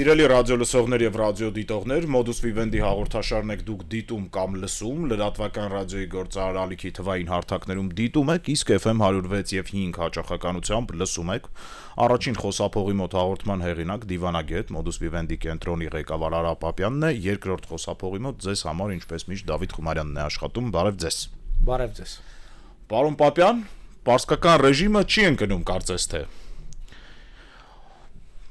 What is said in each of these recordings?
Սիրելի ռադիոլսողներ եւ ռադիոդիտողներ, Modus Vivendi հաղորդաշարն եք դուք դիտում կամ լսում, լրատվական ռադիոյի գործարար ալիքի թվային հարթակներում դիտում եք, իսկ FM 106 եւ 5 հաճախականությամբ լսում եք։ Առաջին խոսափողի մոտ հաղորդման հեղինակ դիվանագետ Modus Vivendi կենտրոնի ղեկավար Արա Պապյանն է, երկրորդ խոսափողի մոտ ձեզ համար ինչպես միշտ Դավիթ Խումարյանն է աշխատում։ Բարև ձեզ։ Բարև ձեզ։ Պարոն Պապյան, պարսկական ռեժիմը չի ընկնում կարծես թե։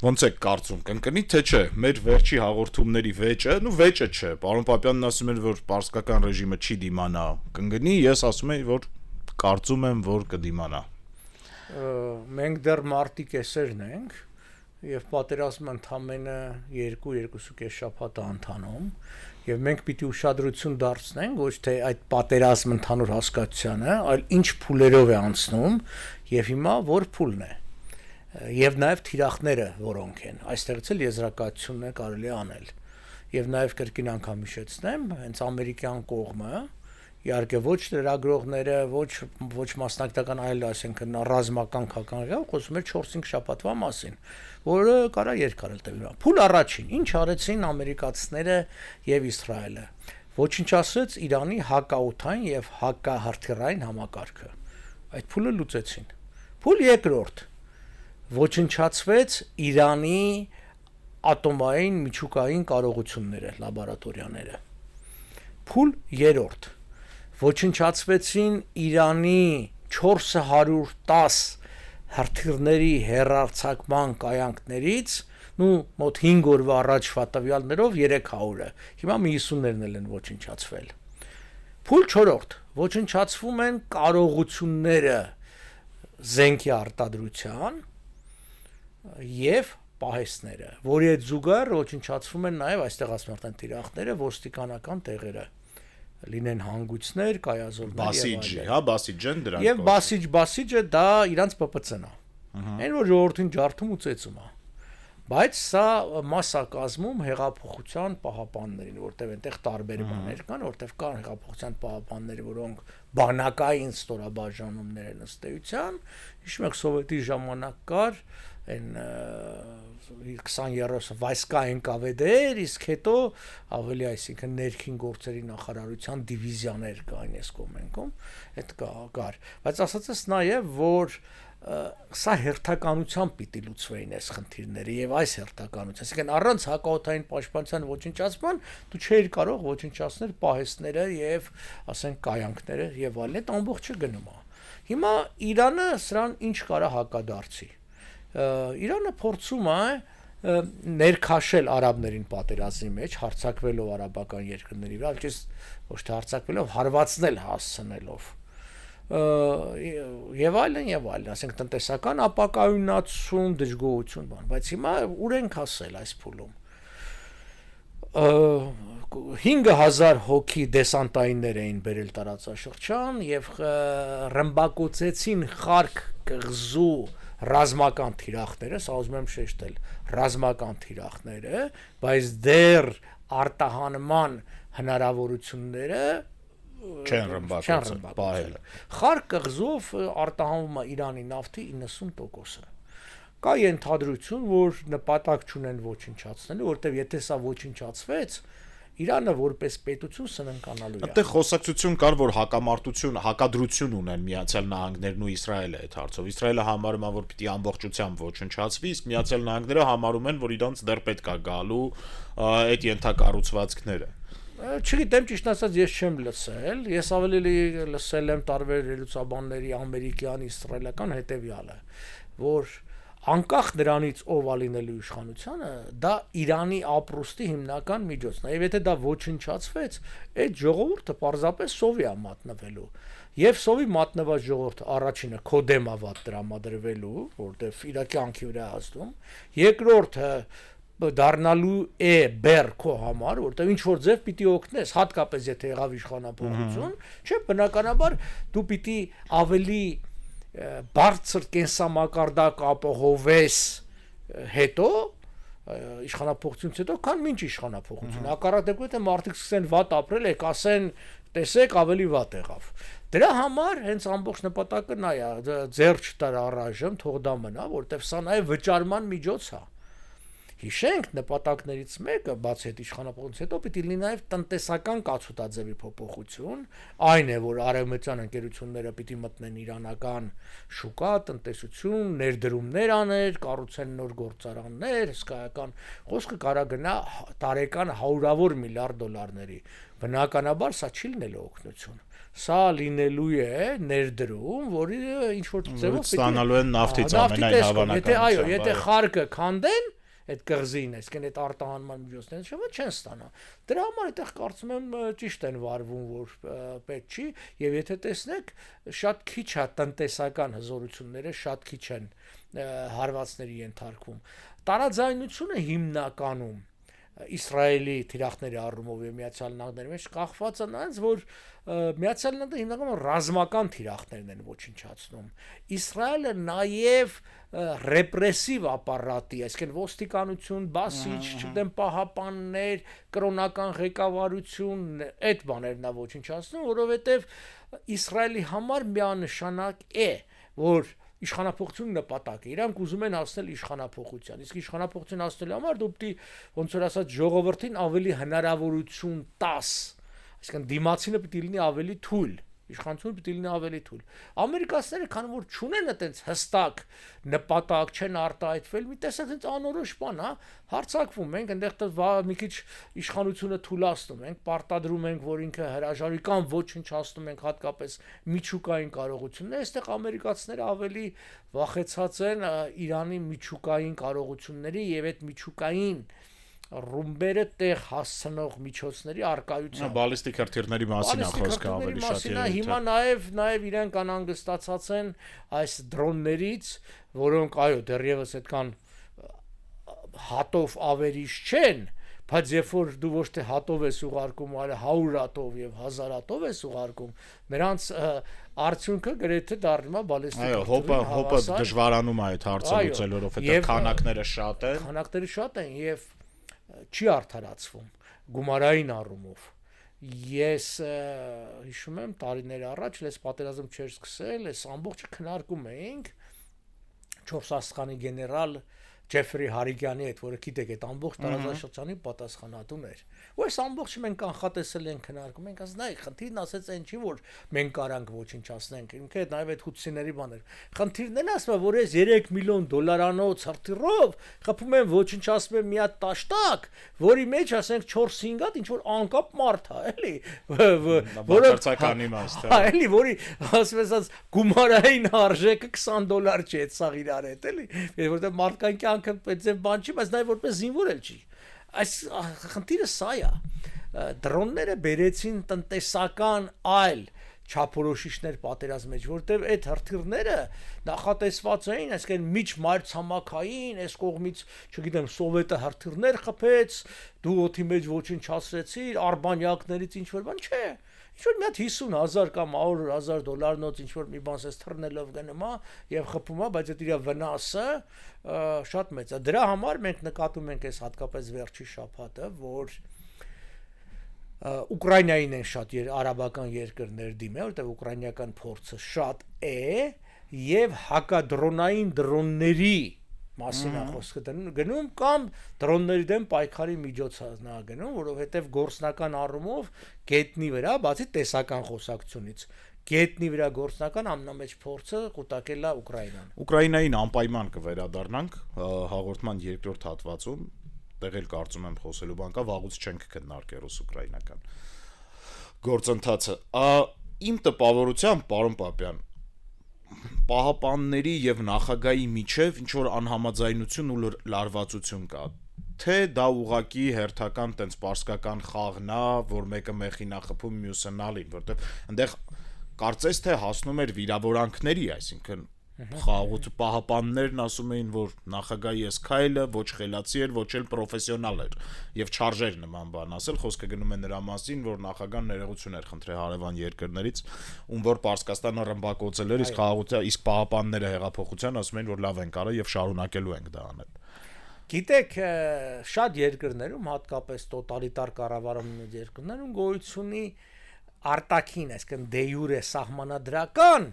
Ոնց եք կարծում, կընկնի թե չէ, մեր վերջի հաղորդումների վեճը չէ, պարոն Պապյանն ասում էր, որ պարսկական ռեժիմը չի դիմանա, կընկնի, ես ասում եմ, որ կարծում եմ, որ կդիմանա։ Մենք դեռ մարտի կեսերն ենք, եւ պատերազմը ընդամենը 2-2.5 շաբաթ է ընթանում, եւ մենք պիտի ուշադրություն դարձնենք ոչ թե այդ պատերազմը ընդհանուր հասկացությանը, այլ ինչ փուլերով է անցնում, եւ հիմա որ փուլն է։ Եվ նաև թիրախները որոնք են, այստեղից էլ եզրակացությունն է կարելի անել։ Եվ նաև կրկին անգամ հիշեցնեմ, հենց ամերիկյան կողմը, իհարկե ոչ լրագրողները, ոչ մասնակցական այլ, ասենք ռազմական քաղաքական խոսում էր 4-5 շաբաթվա մասին, որը կարա երկարել տևի։ Փուլ առաջին, ինչ արեցին ամերիկացիները եւ Իսրայելը։ Ոչնչացրեց Իրանի հակաօդային եւ հակահրթիռային համակարգը։ Այդ փուլը լուծեցին։ Փուլ երկրորդ ոչնչացվեց Իրանի ատոմային միջուկային կարողությունները, լաբորատորիաները։ Փուլ երրորդ ոչնչացվեցին Իրանի 410 հրթիռների հեռարձակման կայանքներից, մոտ 5 օրվա առաջվա տվյալներով 300-ը։ Հիմա մի 50-ներն են ոչնչացվել։ Փուլ չորրորդ ոչնչացվում են կարողությունները զենքի արտադրության եւ պահեստները, որի հետ զուգահեռ ոչնչացվում են նաեւ այստեղ ասում թիրախները, ոստիկանական տեղերը, լինեն հանգույցներ, կայազորներ Բասիջեն դրանք։ Եվ Բասիջը դա իրանց ՊՊՑ-ն է։ Այն որ ժողովրդին ջարդում ու ծեծում է։ Բայց սա մասակազմում հեղափոխության պահապաններին, որտեղ այնտեղ տարբեր բաներ կան, որտեղ կան հեղափոխության պահապաններ, որոնք բանակային ստորաբաժանումներ են ըստ էության, հիշում եք սովետի ժամանակ կար այն 20-30 վայսկա ՆԿՎԴ-եր, իսկ հետո ավելի այսինքն ներքին գործերի նախարարության դիվիզիաներ կային այս կողմենքում, այդ կար։ Բայց ասածս նաև որ սա հերթականությամբ պիտի լուծվեին այս խնդիրները եւ այս հերթականության, այսինքն առանց հակաօդային պաշտպանության ոչնչացման դու չէիր կարող ոչնչացնել պահեստները եւ ասենք կայանքները եւ այլն, այդ ամբողջը գնում է։ Հիմա Իրանը սրան ինչ կարա հակադարձի։ Իրանը փորձում է ներքաշել արաբներին պատերազմի մեջ, հարձակվելով արաբական երկրների վրա, ոչ թե հարձակվելով, հարվածնել հասցնելով։ Եվ այլն, ասենք տնտեսական ապակայունացում, դժգոհություն բան, բայց հիմա ուր ենք հասել այս փուլում։ 5000 հոգի դեսանտայիններ էին բերել տարածաշրջան եւ ռմբակոծեցին Խարկ կղզու ռազմական թիրախները, սա ուզում եմ շեշտել, ռազմական թիրախները, բայց դեռ արտահանման հնարավորությունները չեն ռմբակոծել։ Խարկ կղզով արտահանվում է Իրանի նավթի 90%-ը։ Կա ենթադրություն, որ նպատակ չունեն ոչնչացնելու, որտեղ եթե սա ոչնչացվեց, Իրանը որպես պետություն սննկանալու է։ Այդտեղ խոսակցություն կար, որ հակադրություն ունեն Միացյալ Նահանգներն ու Իսրայելը այդ հարցով։ Իսրայելը համարում է, որ պիտի ամբողջությամբ ոչնչացվի, իսկ Միացյալ Նահանգները համարում են, որ իրանց դեռ պետք է գալու այդ ենթակառուցվածքները։ Չգիտեմ, ճիշտ ասած ես չեմ լսել, ես ավելի լսել եմ տարբեր վերլուծաբանների ամերիկյան, իսրայելական հետևյալը, որ անկախ նրանից ով ալինելու իշխանությանը, դա Իրանի ապրուստի հիմնական միջոցն է, եւ եթե դա ոչնչացվեց, այդ ժողովուրդը պարզապես սովի է մատնվելու, եւ սովի մատնված ժողովուրդը առաջինը կոդեմ է վատ տրամադրվելու, որտեղ իր կյանքի վրա ազդում, երկրորդը դառնալու է բեր քո համար, որտեղ ինչ որ ձև պիտի օգնես, հատկապես եթե եղավ իշխանապողություն, չէ, բնականաբար դու պիտի ավելի բարձր կենսամակարդակ ապահովես հետո իշխանապողությունից հետո, քան մինչ իշխանապողություն։ Հակառակ դեպքում եթե մարդիկ սկսեն վատ ապրել, եք ասեն, տեսեք, ավելի վատ եղավ։ Դրա համար հենց ամբողջ նպատակը նա է, ձեռ չտար առայժմ, թող դա մնա, որտեղ սա նաև վճարման միջոց է։ Հիշենք նպատակներից մեկը բացի այդ իշխանապահությունից հետո պիտի լինի նաև տնտեսական կացուտաձևի փոփոխություն, այն է որ արևմտյան ընկերությունները պիտի մտնեն իրանական շուկա, տնտեսություն, ներդրումներ աներ, կառուցեն նոր գործարաններ, հսկայական խոսքը կարա գնա տարեկան $100 միլիարդ, բնականաբար սա չի լինելու օգնություն, սա լինելու է ներդրում, որի ինչ որ ձևով ստանալու են նավթից ամենայն հավանականությամբ, եթե խարկը քանդեն այդ կղզին, այսինքն այդ արտահանման միջոցները շփը չեն ստանա։ Դրա համար այդտեղ կարծում եմ ճիշտ են վարվում, որ պետք չի, եւ եթե տեսնեք, շատ քիչ է տնտեսական հզորությունները, շատ քիչ են հարվածների ենթարկվում։ Տարաձայնությունը հիմնականում Իսրայելի թիրախների առումով եւ Միացյալ Նահանգների մեջ կախված է նրանց, որ Միացյալ Նահանգները հիմնականում ռազմական թիրախներն են ոչնչացնում։ Իսրայելը նաեւ ռեպրեսիվ ապարատի, այսինքն ոստիկանություն, բասիչ, չգիտեմ, պահապաններ, կրոնական ղեկավարություն, այդ բաներն է ոչնչացնում, որովհետեւ Իսրայելի համար միանշանակ է, որ իշխանապողություն նպատակ է։ Իրանք ուզում են հասնել իշխանապողության։ Իսկ իշխանապողություն հասնելու համար դու պիտի ոնց որ ասած ժողովրդին ավելի հնարավորություն տաս։ Այսինքն դիմացինը պիտի լինի ավելի թույլ։ Իշխանությունը պիտի լինի ավելի թույլ։ Ամերիկացիները քանի որ չունեն այդպես հստակ նպատակ, չեն արտահայտվել, մի տեսակ այնց անորոշ բան, հա, հարձակվում ենք, այնտեղ մի քիչ իշխանությունը թույլատնում ենք, պարտադրում ենք, որ ինքը հրաժարվի կամ ոչնչացնում ենք հատկապես միջուկային կարողությունները, այստեղ ամերիկացիները ավելի վախեցած են Իրանի միջուկային կարողությունների եւ այդ միջուկային ռումբերը տեղ հասցնող միջոցների արկայությամբ բալիստիկ հրթիռների մասին է խոսքը ավելի շատ հիմա նաև իրենք անհանգստացած են այս դրոններից, որոնք այո դեռևս այդքան հատով ավերիչ չեն, բայց երբ որ դու ոչ թե հատով ես ուղարկում, այլ 100 հատով եւ 1000 հատով ես ուղարկում, նրանց արդյունքը գրեթե դառնում է բալիստիկ հոպը դժվարանում է այդ հարցը լուծել, որովհետեւ քանակները շատ են եւ չի արդարացվում գումարային առումով։ Ես հիշում եմ տարիներ առաջ լես պատերազմ չէր սկսել, այս ամբողջը քննարկում էինք 4 աստղանի գեներալ Ջեֆրի Հարիգյանի հետ, որը գիտեք, այդ ամբողջ տարածաշրջանի պատասխանատուն էր։ Ու այս ամբողջը մենք կանխատեսել ենք, քննարկում ենք, ասած նայ, խնդիրն ասեց այն չի, որ մենք կարանք ոչնչացնենք, ինքը նաև այդ հուցիների բաներ։ Խնդիրն են ասում, որ այս $3 միլիոն հրթիռով խփում են ոչնչացնում են մի հատ տաշտակ, որի մեջ ասենք 4-5 հատ ինչ որ անկապ մարդ է, էլի, բացարձականի իմաստ է։ Էլի, որի ասում ասած գումարային արժեքը $20 չի այդ սաղ իրար հետ, էլի, որովհետև մարդկային այդ բան չի, բայց նաև որպես զինվոր էլ չի։ Այս խնդիրը սա է։ Դրոնները բերեցին տնտեսական այլ չափորոշիչներ պատերազմի մեջ, որտեղ այդ հրթիռները նախատեսված էին, այսինքն միջմայրցամաքային, այս կողմից, չգիտեմ, սովետը հրթիռներ խփեց, դու օդի մեջ ոչնչացրեցիր, արբանյակներից ինչ որ բան, չէ։ Ինչ որ մի հատ 50,000 կամ $100,000 ինչ որ մի բան էս թռնելով գնում է եւ խփում է, բայց այդ իր վնասը շատ մեծ է։ Դրա համար մենք նկատում ենք այս հատկապես վերջի շաբաթը, որ Ուկրաինային են շատ արաբական երկրներ դիմել, որտեղ ուկրաինական փորձը շատ է եւ հակադրոնային դրոնների մասին է խոսքը գնում կամ դրոնների դեմ պայքարի միջոցառն է գնում, որովհետեւ գործնական առումով գետնի վրա, բացի տեսական խոսակցությունից, գետնի վրա գործնական ամենամեծ փորձը կուտակել է Ուկրաինան։ Ուկրաինային անպայման կվերադառնանք հաղորդման երկրորդ հատվածում, տեղ էլ կարծում եմ խոսելու բան կա, վաղուց չենք քննարկել ռուս-ուկրաինական գործընթացը։ Իմ տպավորությամբ, պարոն Պապյան, պահապանների եւ նախագահի միջև ինչ որ անհամաձայնություն ու լարվածություն կա, թե դա ուղակի հերթական տենց պարսկական խաղն է, որ մեկը մեխին է խփում, մյուսը նալին, որտեղ այնտեղ կարծես թե հասնում էր վիրավորանքների, այսինքն խաղաղ պահապաններն ասում էին, որ նախագահի այս քայլը ոչ խելացի էր, ոչ էլ պրոֆեսիոնալ էր եւ չարժեր նման բան ասել, խոսքը գնում է նրա մասին, որ նախագահան ներողություն էր խնդրել հարևան երկրներից, ում որ Պարսկաստանը ռմբակոծել էր, իսկ պահապանները հեղափոխության ասում էին, որ լավ են կարա եւ շարունակելու ենք դա անել։ Գիտեք, շատ երկրներում, հատկապես տոտալիտար կառավարումների երկրներում գոյություն ունի արտաքին, այսինքն դե յուրե սահմանադրական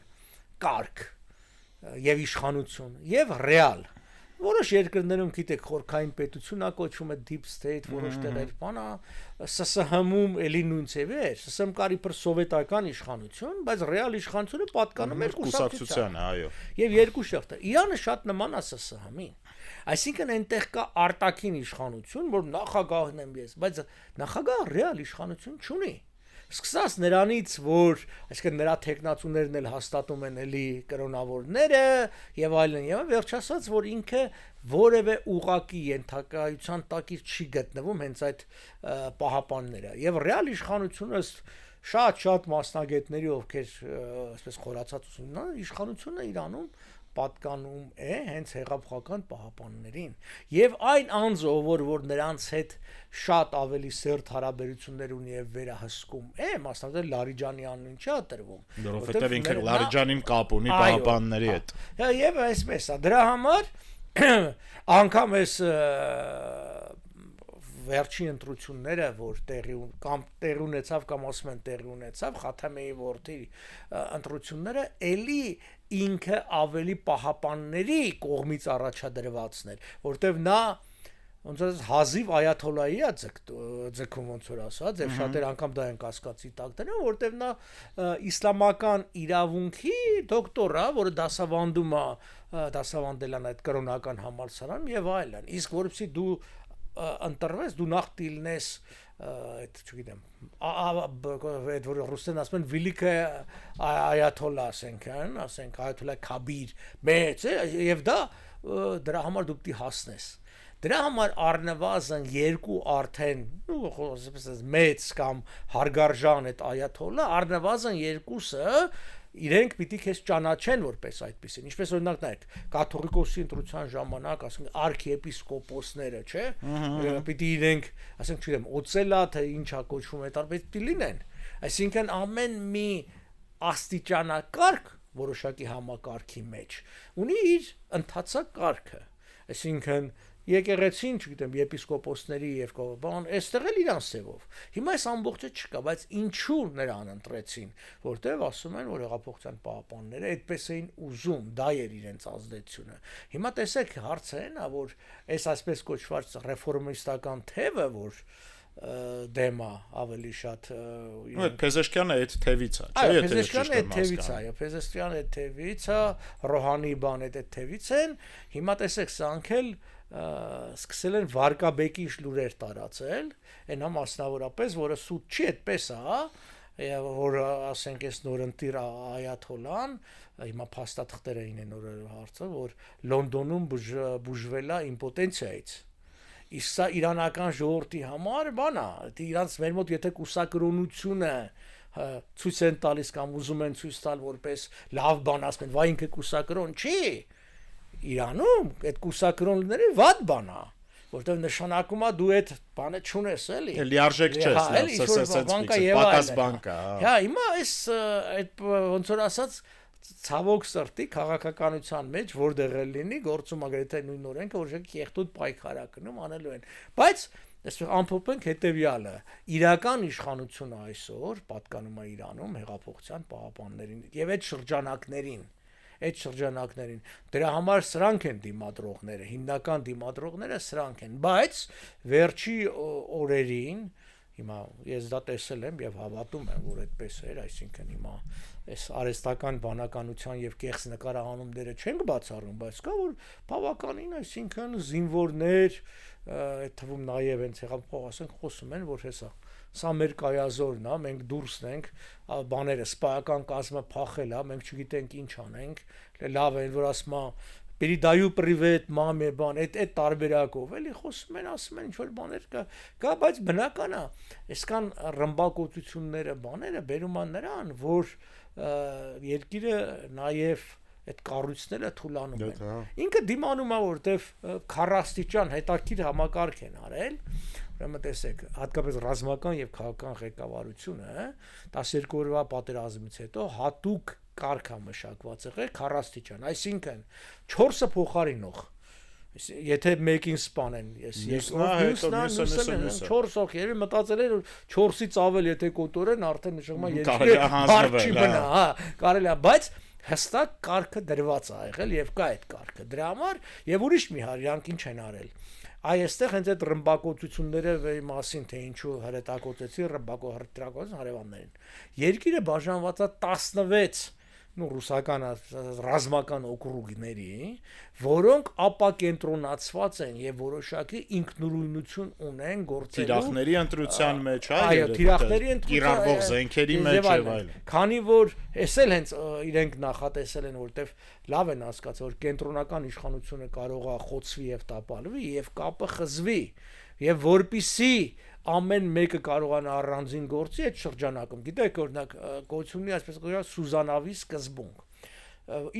կարգ եւ իշխանություն եւ ռեալ որոշ երկրներում գիտեք խորքային պետություն ա կոչվում է deep state, որոշ տեղեր բանա, ՍՍՀ-ում էլի նույն ծևի էր, ՍՍՀ-ում կարի պր սովետական իշխանություն, բայց ռեալ իշխանությունը պատկանում էր կուսակցությանը, այո։ Եվ երկու շերտը։ Իրանը շատ նման է ՍՍՀ-ին։ Այսինքն այնտեղ կա արտաքին իշխանություն, որ նախագահն եմ ես, բայց նախագահը ռեալ իշխանություն չունի։ Սկսած նրանից, որ այսինքն նրա տեխնացուներն էլ հաստատում են էլի կրոնավորները եւ այլն, եւ վերջացած, որ ինքը որևէ ուղակի ենթակայության տակից չի գտնվում հենց այդ պահապանները։ Եվ ռեալ իշխանությունը շատ մասնագետների, ովքեր այսպես խորացած ուսումնան, իշխանությունը Իրանում պատկանում է հենց հեղափոխական պահապաններին եւ այն անձը որ նրանց հետ շատ ավելի սերտ հարաբերություններ ունի եւ վերահսկում է մասնավորապես Լարիջանյանն ինչա տրվում որովհետեւ ինքը Լարիջանին կապ ունի պահապանների հետ եւ այսպես է դրա համար անգամ այս վերջին ընտրությունները որ տեղի ունեցավ կամ ասում են տեղի ունեցավ Խաթամեի որդի ընտրությունները էլի ինքը ավելի պահապանների կողմից առաջադրվածն էր որտեվ նա ոնց որ հազիվ այաթոլայի է ձգում ոնց որ ասած եւ շատեր անգամ դա են կասկածի տակ դնում որտեվ նա իսլամական իրավունքի դոկտոր է որը դասավանդել են այդ կրոնական համալսարանում եւ այլն իսկ որովհետեւ դու ընտրվես դու նախ դիլնես այդ չգիտեմ այդ որ ռուսերեն ասում են վիլիկը այաթոլլա ասենք այաթոլլա Քաբիր մեծ եւ դա դրա համար դու պիտի հասնես դրա համար առնվազն երկու արդեն մեծ կամ հարգարժան այդ այաթոլլա առնվազն երկուսը իրենք պիտի քեզ ճանաչեն որպես այդպեսին ինչպես օրինակ նայեք կաթողիկոսի ընտրության ժամանակ ասենք արքիեպիսկոպոսները չէ պիտի իրենք ասենք չգիտեմ օծելա թե ինչա կոչվում է տարբեր պիտի լինեն այսինքն ամեն մի աստիճանակարգ որոշակի համակարգի մեջ ունի իր ընթացակ կարգը այսինքն եկեղեցին, չգիտեմ, եպիսկոպոսների եւ բան, այստեղ էլ իրան սևով։ Հիմա այս ամբողջը չկա, բայց ինչու նրան ընտրեցին, որտեվ ասում են, որ հեղափոխության պահապանները այդպես էին ուզում, դա էր իրենց ազդեցությունը։ Հիմա տեսեք, հարցը այն է, որ այս այսպես կոչված ռեֆորմիստական թևը, որ դեմա ավելի շատ Փեզեշկյանը այդ թևից է, չէ՞, եթե Փեզեշկյանը այդ թևից է, այո, Փեզեշկյանը այդ թևից է, Ռոհանի բան այդ թևից են, հիմա տեսեք, սրանք էլ սկսել են վարկաբեկի լուրեր տարածել, այնա մասնավորապես, որը սուտ չի այդպես է, որ ասենք այս նորընտիր այաթոլլան, հիմա փաստաթղթեր էին նոր հարցը, որ Լոնդոնում բուժվել է իմպոտենցիայից Իսկ սա իրանական ժողովրդի համար բան է, իրանց մեր մոտ եթե կուսակրոնությունը ցույց են տալիս կամ ուզում են ցույց տալ որպես լավ բան ասում են, վայ ինքը կուսակրոն չի, Իրանում այդ կուսակրոնները վատ բան է, որտեղ նշանակում է դու այդ բանը չունես էլի։ Լիարժեք չես, պակաս բանկա։ Հա, հիմա այս այդ ոնց որ ասած ցավոք սրտի քաղաքականության մեջ որտեղ էլ լինի գործում agrete նույն օրենքը որ կեղտոտ պայքարակնում անելու են բայց այսպես ամփոփենք հետեւյալը իրական իշխանությունը այսօր պատկանում է Իրանում հեղափոխության պահապաններին եւ այդ շրջանակներին դրա համար սրանք են դիմադրողները հիմնական դիմադրողները սրանք են բայց վերջի օրերին Հիմա ես դա տեսել եմ եւ հավատում եմ, որ այդպես էր, այսինքն հիմա այս արհեստական բանականության եւ կեղծ նկարահանումները չենք բացառում, բայց կա որ բավականին, այսինքն զինվորներ, այդ թվում նաեւ հենց հեղափոխ ասենք խոսում են, որ հեսա սա մեր կայազորն է, մենք դուրսն ենք, բաները սպայական կազմը փախել է, մենք չգիտենք ինչ անենք, լավ է, որ ասում է Передаю привет маме բան այդ տարբերակով էլի խոսում են ասում են ինչ որ բաներ կա բայց բնական է այսքան ռմբակոծությունները բաները բերում են նրան որ երկիրը նաև այդ կառույցները թուլանում են ինքը դիմանում է որտեվ քառաստիճան հետաքրքիր համակարգ են արել ուրեմն տեսեք հատկապես ռազմական եւ քաղաքական ղեկավարությունը 12 օրվա պատերազմից հետո հատուկ կարգա մշակված եղել քառաստիճան, այսինքն 4-ը փոխարինող Եթե մեկին սպանեն, ես 4 հոգ երևի մտածել են 4-ից ավել եթե կոտորեն, արդեն նշանակում է երկիրը հարկ չի մնա, հա, կարելի է, բայց հստակ կարգը դրված է եղել եւ կա այդ կարգը դրա համար եւ ուրիշ մի հարյանք ինչ են արել այստեղ հենց այդ ռմբակոծությունները մասին թե ինչու հրետակոծեցի ռմբակոծեցին հարևաններին երկիրը բաժանված է 16 ռուսական ռազմական օկրուգների, որոնք ապակենտրոնացված են եւ որոշակի ինքնուրույնություն ունեն գործելու թիրախների ընտրության մեջ, այո, թիրախների ընտրության կիրառվող զենքերի մեջ եւ այլն։ Քանի որ էսել հենց իրենք նախատեսել են, որտեվ լավ են հասկացել, որ կենտրոնական իշխանությունը կարող է խոցվի եւ տապալվի եւ կապը խզվի եւ որպիսի ամեն մեկը կարողանա առանձին գործի այդ շրջանակում գիտեք օրինակ գոյությունի այսպես կոչված Սուզանավի սկզբունք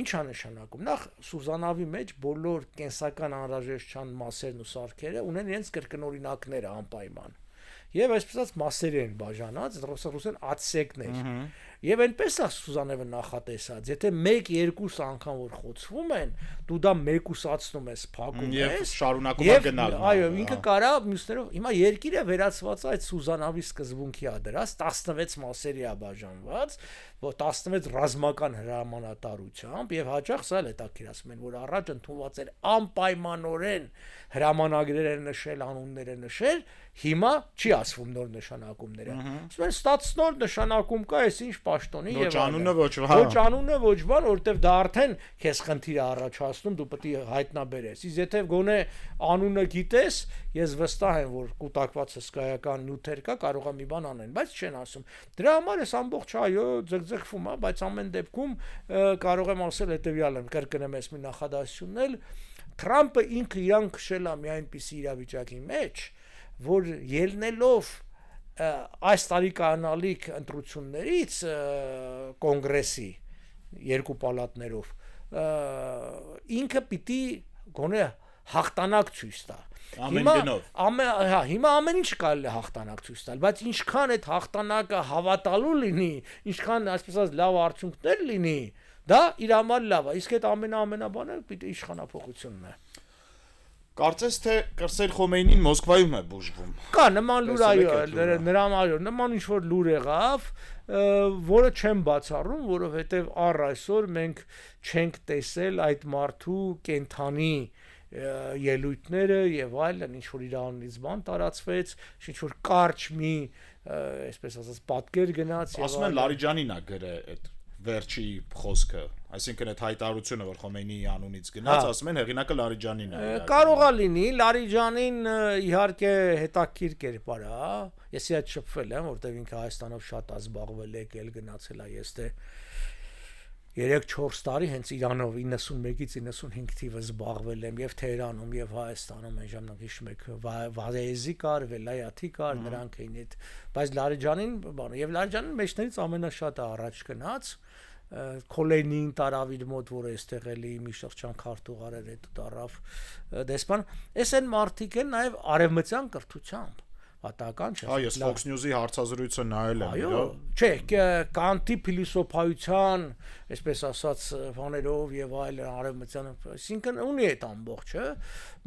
ինչ է նշանակում նախ Սուզանավի մեջ բոլոր կենսական անհրաժեշտության մասերն ու սարքերը ունեն իրենց կրկնօրինակները անպայման եւ այսպես մասերի են բաժանած ռուսեն ատսեկներ եւ այնպես է Սուզանավը նախատեսած եթե 1-2 անգամ որ խոցվում են դու դա մեկուսացնում ես փակում ես եւ շարունակում է գնալ այո ինքը կարա մյուսներով հիմա երկիրը վերածված է այդ Սուզանավի սկզբունքի է դրած 16 մասերի է բաժանված որ 16 ռազմական հրամանատարությամբ եւ հաջող սա էլ հետաքրքրացնում են որ առաջ ընդունված էր անպայմանորեն հրամանագրերը նշել անունները նշել հիմա չի ասվում նոր նշանակումները ասում են ստացնոր նշանակում կա այս ինչ պաշտոնի եւ անունը ոչ անունը ոչ բան որտեվ դա արդեն քեզ խնդիր է առաջացնում դու պետք է հայտնաբերես իսկ եթե գոնե անունը գիտես ես վստահ եմ որ կուտակված հսկայական նյութեր կա կարող է մի բան անեն բայց չեն ասում դրա համար էս ամբողջ այո ձգձգվում է բայց ամեն դեպքում կարող եմ ասել հետեւյալը կրկնեմ ես մի նախադասությունն էլ Թրամփը ինքը իրան քշել է մի այնպիսի իրավիճակի մեջ որ ելնելով այս տարի կանալիք ընտրություններից կոնգրեսի երկու պալատներով ինքը պիտի գոնե հաղթանակ ցույց տա հիմա ամեն ինչ կարելի է հաղթանակ ցույց տալ բայց ինչքան այդ հաղթանակը հավատալու լինի ինչքան այսպես լավ արդյունքներ լինի դա իր համար լավ է իսկ այդ ամենաբանը պիտի իշխանափոխությունն է Կարծես թե Կրսել Խոմեյնին Մոսկվայում է բուժվում։ Կա նման լուր այո, նման ինչ որ լուր եղավ, որը չեմ բացառում, որովհետև առ այսօր մենք չենք տեսել այդ մարդու կենթանի ելույթները եւ այլն, ինչ որ իր անունից բան տարածվեց, ինչ որ կարճ մի, այսպես ասած, պատկեր գնաց եւ ասում են Լարիջանին է գրել այդ վերջի խոսքը, այսինքն այդ հայտարարությունը, որ Խոմեյնիի անունից գնաց, ասում են հեղինակը Լարիջանին է։ Կարող է լինի, Լարիջանին իհարկե հետաքրքիր կերպար է, ես իհաց շփվել եմ, որտեղ ինքը Հայաստանով շատ ազբաղվել է, եկել գնացել է, ես թե 3-4 տարի հենց Իրանով 91-ից 95 թիվը զբաղվել եմ եւ Թեհրանում եւ Հայաստանում այն ժամանակ հիշում եք Վազեզի կար, Վելայաթի կար, նրանք էին այդ, բայց Լարիջանին բանը եւ Լարիջանին մեջներից ամենաշատը առաջ գնաց Քոլենին տարավ իր մոտ, որը այստեղ էլի մի շրջան քարտուղար էր, այդ տարավ դեսպան, այս են մարդիկ են նաեւ արևմտյան կրթությամբ Պատական չէ։ Այո, Fox News-ի հարցազրույցը նայել եմ, այո։ Չէ, կանտի փիլիսոփայության, այսպես ասած, բաներով եւ այլ արևմտյան, այսինքն ունի այդ ամբողջը։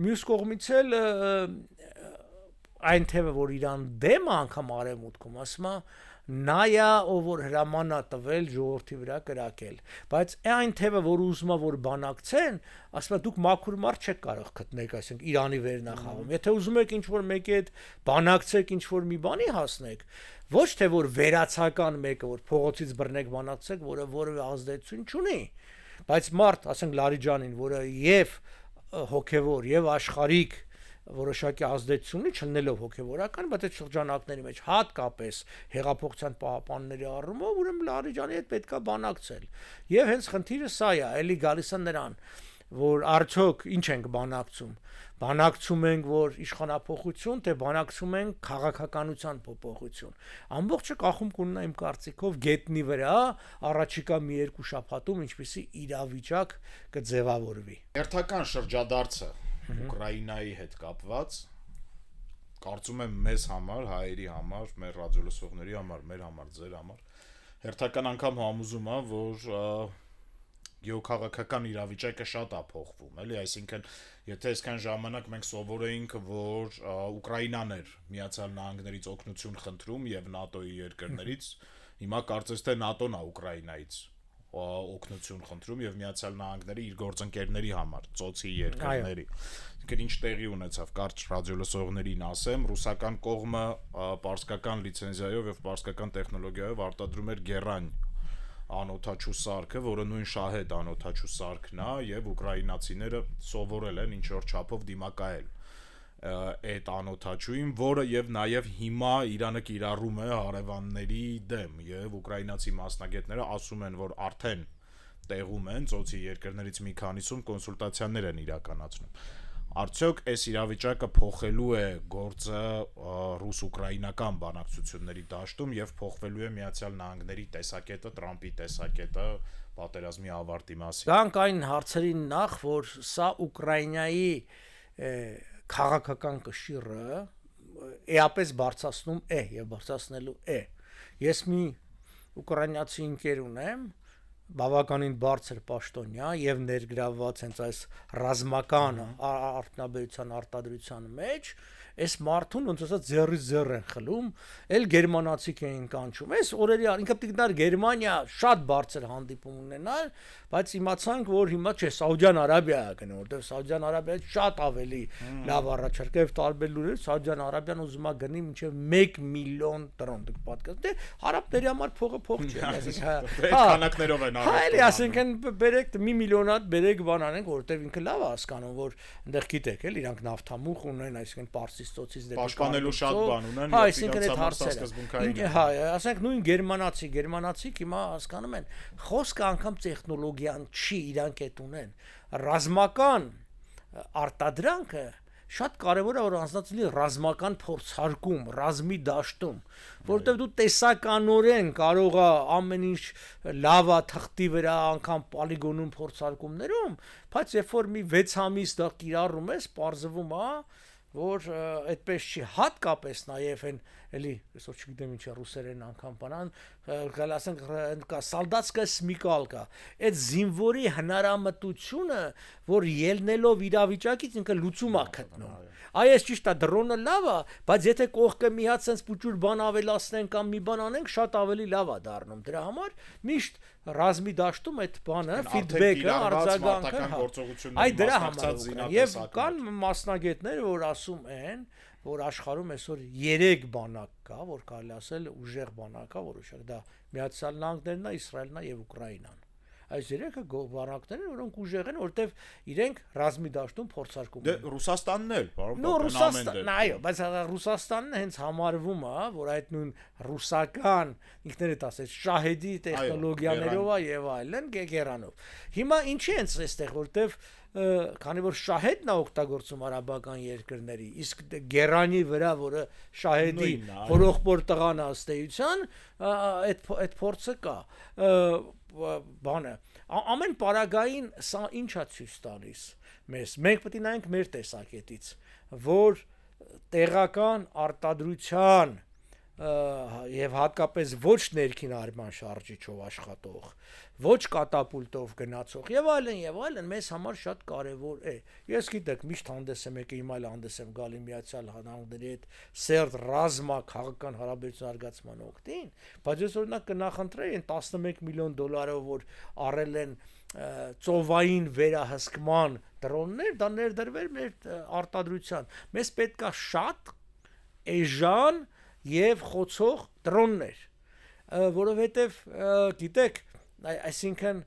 Մյուս կողմից էլ այն թեւը, որ իրան դեմ անգամ արևմուտքում, ասում է նայա ով որ հրամանա տվել ժողովրդի վրա կրակել բայց այն թեւը որ ուզում է որ բանակցեն ասում է դուք մաքուր մարդ չեք կարող գտնեք այսինքն Իրանի վերնախավում եթե ուզում եք ինչ որ մեկի հետ բանակցեք ինչ որ մի բանի հասնեք ոչ թե որ վերացական մեկը որ փողոցից բռնեք բանակցեք որը որևէ ազդեցություն չունի բայց մարդ ասենք Լարիջանին որը եւ հոգեվոր եւ աշխարհիկ որոշակի ազդեցությունի չլնելով հոգեվորական, բայց այդ շրջանակների մեջ հատկապես հեղափոխության պահապանների առումով ուրեմն Լարիջանի հետ պետքա բանակցել։ Եվ հենց խնդիրը սա է, էլի գալիս է նրան, որ արդյոք ինչ ենք բանակցում։ Բանակցում ենք, որ իշխանափոխություն, թե բանակցում ենք քաղաքականության փոփոխություն։ Ամբողջը կախում կունենա իմ կարծիքով գետնի վրա առաջիկա մի երկու շաբաթում ինչպիսի իրավիճակ կձևավորվի։ Հերթական շրջադարձը Ուկրաինայի հետ կապված կարծում եմ մեզ համար, հայերի համար, մեր ռադիոլսողների համար, մեր համար, ձեր համար հերթական անգամ համոզում է, որ գեոքաղաքական իրավիճակը շատ է փոխվում, էլի, այսինքն եթե այսքան ժամանակ մենք սովորեինք, որ Ուկրաինան էր Միացյալ Նահանգներից օգնություն խնդրում եւ ՆԱՏՕ-ի երկրներից, հիմա կարծես թե ՆԱՏՕ-ն է Ուկրաինայից օգնություն խնդրում եւ Միացյալ Նահանգները իր գործընկերների համար, ծոցի երկրների։ Ինչ տեղի ունեցավ, կարճ ռադիոլսողներին ասեմ, ռուսական կողմը պարսկական լիցենզիայով եւ պարսկական տեխնոլոգիայով արտադրում էր Գերան անօթաչու սարքը, որը նույն Շահեդ անօթաչու սարքն է եւ ուկրաինացիները սովորել են ինչ որ չափով դիմակայել այդ անօթաչուին, որը եւ նաեւ հիմա Իրանը կիրառում է հարևանների դեմ եւ ուկրաինացի մասնագետները ասում են, որ արդեն տեղում են ծոցի երկրներից մի քանիսում կոնսուլտացիաներ են իրականացնում։ Արդյոք այս իրավիճակը փոխելու է գործը ռուս-ուկրաինական բանակցությունների դաշտում եւ փոխվելու է Միացյալ Նահանգների տեսակետը, Տրամպի տեսակետը պատերազմի ավարտի մասին։ Գանք այն հարցերին նախ, որ սա Ուկրաինայի քաղաքական կշիռը էապես բարձրացնում է եւ բարձրացնելու է։ Ես մի ուկրաինացի ընկեր ունեմ, բավականին բարձր պաշտոնյա եւ ներգրավված հենց այս ռազմական արտադրության արտադրության մեջ, այս մարդուն ոնց ասած ձեռից ձեռ են խլում, էլ գերմանացիք էին կանչում։ Այս օրերի ինքը պետք է Գերմանիա շատ բարձր հանդիպում ունենալ, բայց իմացանք, որ հիմա չէ, Սաուդյան Արաբիա է գնում, որտեղ Սաուդյան Արաբիան շատ ավելի լավ առաջարկ է, տարբեր լուրեր Սաուդյան Արաբիան ուզում է գնի մինչև 1 միլիոն դրամ, դուք պատկերացրեք, արաբների համար փող չի, այսինքն քանակներով են արել։ Այլ ասենք բերեք 1 միլիոնա բերեք բան անենք, որտեղ ինքը լավ է հասկանում, որ այնտեղ գիտեք, էլ իրանք նավթամուխ ունեն, այսինքն Պարսից ծոցից դեպի պաշտպանելու շատ բան ունեն, եւ այսինքն այդ հարցերը։ Հա, ասենք նույն գերմանացիք հիմա հասկանում են, խոսքը անգամ տեխնոլոգիան չի, իրանք այդ ունեն։ Ռազմական արտադրանքը շատ կարևոր է, որ անձնացնի ռազմական փորձարկում, ռազմի դաշտում, որովհետև դու տեսականորեն կարող է ամեն ինչ լավ է թղթի վրա, անգամ պոլիգոնում փորձարկումներում, բայց երբ որ մի 6 ամիս դա կիրառում ես, պարզվում է, որ այդպես չի, հատկապես նաև են էլի այսօր չգիտեմ ինչ է ռուսերեն անգամ բանան, ասենք կա սալդատսկա սմիկալկա, այդ զինվորի հնարամտությունը, որ ելնելով իրավիճակից ինքը լուծում է գտնում։ Այս ճիշտ է, դրոնը լավ է, բայց եթե կողքը մի հատ sense փուճուր բան ավելացնենք կամ մի բան անենք, շատ ավելի լավ է դառնում։ Դրա համար միշտ ռազմի դաշտում այդ բանը, ֆիդբեքը, արձագանքը, այ դրա համար եւ կան մասնագետներ, որ ասում են, որ աշխարհում այսօր 3 բանակ կա, որ կարելի ասել ուժեղ բանակ է, որ ուժեղ դա Միացյալ Նահանգներն է, Իսրայելն է եւ Ուկրաինան։ Այս երեքը բանակներ են, որոնք ուժեղ են, որտեվ իրենք ռազմի դաշտում փորձարկում են։ Դե Ռուսաստանն էլ, պարոն Ռուսաստանն, այո, բայց Ռուսաստանն հենց համարվում է, որ այդ նույն ռուսական, ինքներդ ասած, շահեդի տեխնոլոգիաներով է եւ այլն, Գերանով։ Հիմա ինչի են այստեղ, որտեվ քանի որ շահեդն է օգտագործում արաբական երկրների, իսկ Գերանի վրա, որը շահեդի հորոխբոր տղան է ըստ էության, այդ փորձը կա։ Բանը ամեն պարագային սա ինչա ցույց տալիս մեզ, մենք պետք է նայենք մեր տեսակետից, որ տեղական արտադրության եւ հատկապես ոչ ներքին արման շարժիչով աշխատող, ոչ կատապուլտով գնացող եւ այլն մեզ համար շատ կարեւոր է։ Ես գիտեք, միշտ հանդես եմ եկել, հիմա էլ հանդես եմ գալի Միացյալ Նահանգների հետ սերտ ռազմա քաղաքական հարաբերության զարգացման օգտին, բայց ես օրինակ կնախընտրեի այն 11 միլիոն դոլարով, որ առել են ծովային վերահսկման դրոններ, դա ներդրվեր մեր արտադրության։ Մեզ պետք է շատ էժան եւ խոցող դրոններ, որովհետեւ գիտեք, այսինքն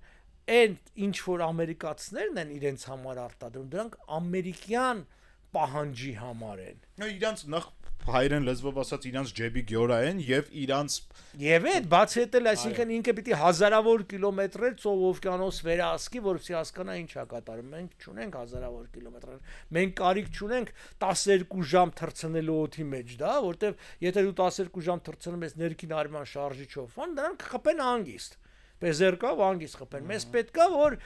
այն ինչ որ ամերիկացիներն են իրենց համար արտադրում, դրանք ամերիկյան պահանջի համար են։ Իրանց նախ հայերեն լեզվով ասած իրանց ջեբի գյորա են եւ իրանց եւ այդ բացի հետ էլ այսինքն ինքը պիտի հազարավոր կիլոմետրեր ծով օվկիանոս վերահսկի, որովհետեւ հասկանա ինչ է կատարում։ Մենք չունենք հազարավոր կիլոմետրեր, մենք կարիք չունենք 12 ժամ թռցնելու օդի մեջ, դա, որովհետեւ եթե դու 12 ժամ թռցնում ես ներքին արման շարժիչով, դրանք խփեն հանգիստ, պեզերկավ հանգիստ խփեն։ Մեզ պետքա որ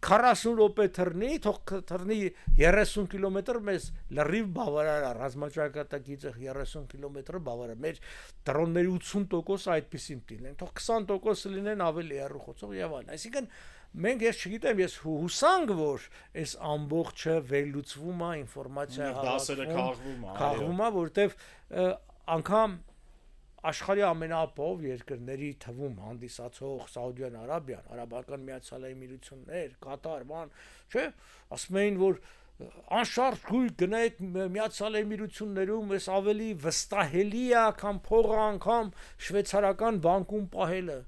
40 րոպե թռնի, թող թռնի 30 կիլոմետր, մեզ լրիվ բավարար է, ռազմաճակատագիծը 30 կիլոմետրը բավարար։ Մեր դրոնների 80% այդպեսին լինեն, թող 20% լինեն ավելի հեռու խոցող եւ այլն։ Այսինքն մենք ես չգիտեմ, ես հուսանք, որ այս ամբողջը վերլուծվում է, ինֆորմացիա դասերը քաղվում է, որտեվ անգամ աշխարհի ամենապով երկրների թվում հանդիսացող Սաուդյան Արաբիան, Արաբական Միացյալ Էմիրություններ, Կատար, չէ, ասում էին, որ անշարժ գույք գնայք Միացյալ Էմիրություններում, ես ավելի վստահելի է, քան փողը անգամ շվեյցարական բանկում պահելը։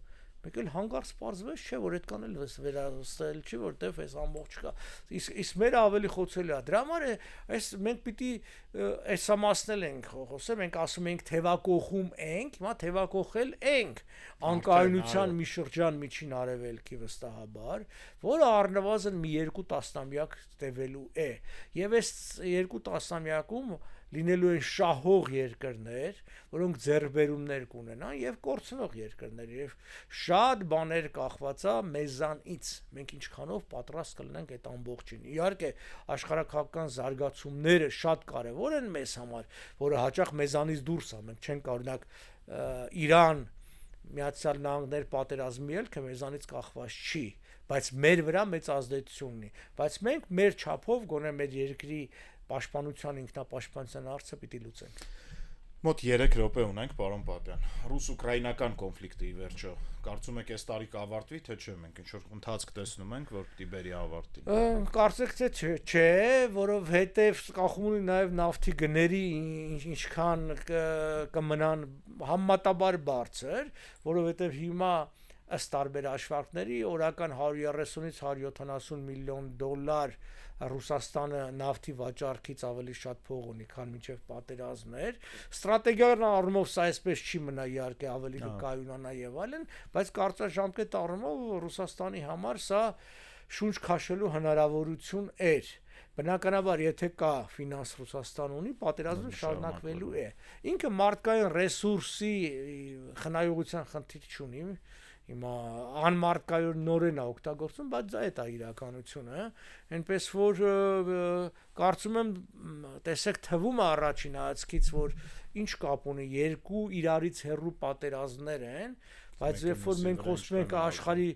Մեկ էլ հանգարց պարզվեց, չէ, որ այդքան էլ վերահսկել չի, որտեվ այս ամբողջ կա։ Իսկ մերը ավելի խոցելի է։ Դրա համար է, այս մենք պիտի էսամասնել ենք խոսել, մենք ասում ենք թևակողում ենք, հիմա թևակողել ենք անկայունության մի շրջան միջին արևելքի վստահաբար, որը առնվազն մի 2 տասնամյակ տևելու է։ Եվ այս 2 տասնամյակում լինելու են շահող երկրներ, որոնք ձեռբերումներ կունենան եւ կորցնող երկրներ եւ շատ բաներ կախված է մեզանից, մենք ինչքանով պատրաստ կլինենք այդ ամբողջին։ Իհարկե աշխարհակաղակական զարգացումները շատ կարեւոր են մեզ համար, որը հաճախ մեզանից դուրս է, մենք չենք օրինակ Իրան Միացյալ Նահանգներ պատերազմի ելքը մեզանից կախված չի, բայց մեր վրա մեծ ազդեցություն ունի, բայց մենք մեր չափով գոնե մեր երկրի պաշտպանության ինքնապաշտպանության հարցը պիտի լուծենք։ Մոտ 3 րոպե ունենք, պարոն Պապյան։ Ռուս-ուկրաինական կոնֆլիկտը ի վերջո, կարծում եք այս տարի կավարտվի, թե չէ, մենք ինչ որ ընթացք տեսնում ենք, որ պիտի բերի ավարտի։ Կարծեք թե չէ, որովհետև կախում ունի նաև նավթի գների ինչքան կմնան համեմատաբար բարձր, որովհետև հիմա ըստ տարբեր հաշվարկների օրական 130-ից 170 միլիոն դոլար Ռուսաստանը նավթի վաճառքից ավելի շատ փող ունի, քան մինչև պատերազմներ։ Ստրատեգիական առումով սա այսպես չի մնա, իհարկե ավելի կայունանա եւ այլն, բայց կարծրաժամկետ առումով Ռուսաստանի համար սա շունչ քաշելու հնարավորություն էր։ Բնականաբար, եթե կա ֆինանս Ռուսաստան ունի, պատերազմը շարունակվելու է։ Ինքը մարդկային ռեսուրսի խնայողության խնդիր չունի։ Հիմա անմարտկայոր նորեն է օգտագործում, բայց դա է իրականությունը, այնպես որ կարծում եմ, տեսեք, թվում է առաջին հայացքից, որ ինչ կապ ունի, երկու իրարից հեռու պատերազմներ են, բայց երբ որ մենք խոսում ենք աշխարհի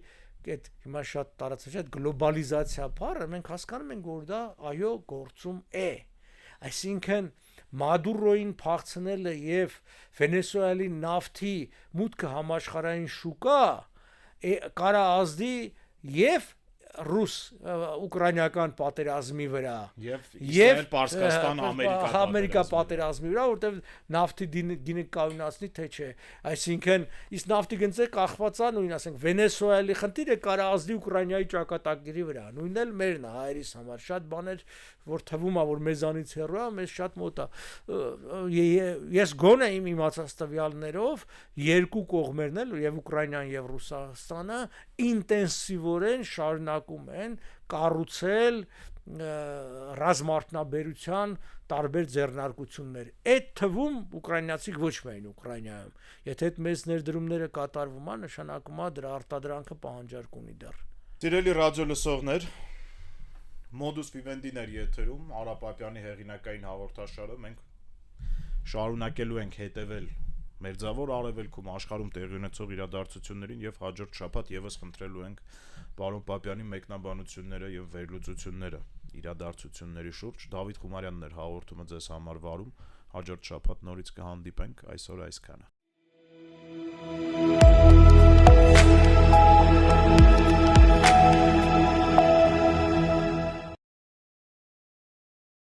այդ հիմա շատ տարածած է գլոբալիզացիա բառը, մենք հասկանում ենք, որ դա այո գործում է։ Այսինքն Մադուրոյին փախցնելը եւ Վենեսուելայի նավթի մուտքը համաշխարհային շուկա կարա ազդի եւ ռուս-ուկրաինական պատերազմի վրա եւ Իսրայել-Պարսկաստան Ամերիկա պատերազմի վրա, որտեղ նավթի գինը կայունացնի թե չէ, այսինքն իսկ նավթի գնձը կախված է նույն, ասենք Վենեսուելայի խնդիրը կարա ազդի Ուկրաինայի ճակատագրի վրա, նույնն էլ մերն է հայերիս համար, շատ բաներ որ թվում է որ մեզանից հեռու է, մեզ շատ մոտ է։ Ես գոնե իմ իմացած տվյալներով երկու կողմերն էլ եւ Ուկրաինան եւ Ռուսաստանը ինտենսիվորեն շարունակում են կառուցել ռազմարդյունաբերության տարբեր ձեռնարկություններ։ Այդ թվում ուկրաինացիք ոչ միայն Ուկրաինայում։ Եթե այդ մեծ ներդրումները կատարվում է, նշանակում է դրա արտադրանքը պահանջարկ ունի դեռ։ Սիրելի ռադիո լսողներ, Modus Vivendi-ներ եթերում Արա Պապյանի հեղինակային հաղորդաշարը մենք շարունակելու ենք հետևել Մերձավոր Արևելքում աշխարհում տեղի ունեցող իրադարձություններին եւ հաջորդ շաբաթ եւս խնդրելու ենք պարոն Պապյանի մեկնաբանությունները եւ վերլուծությունները իրադարձությունների շուրջ։ Դավիթ Խումարյանն էր հաղորդումը ձեզ համար վարում։ Հաջորդ շաբաթ նորից կհանդիպենք, այսօր այսքանը։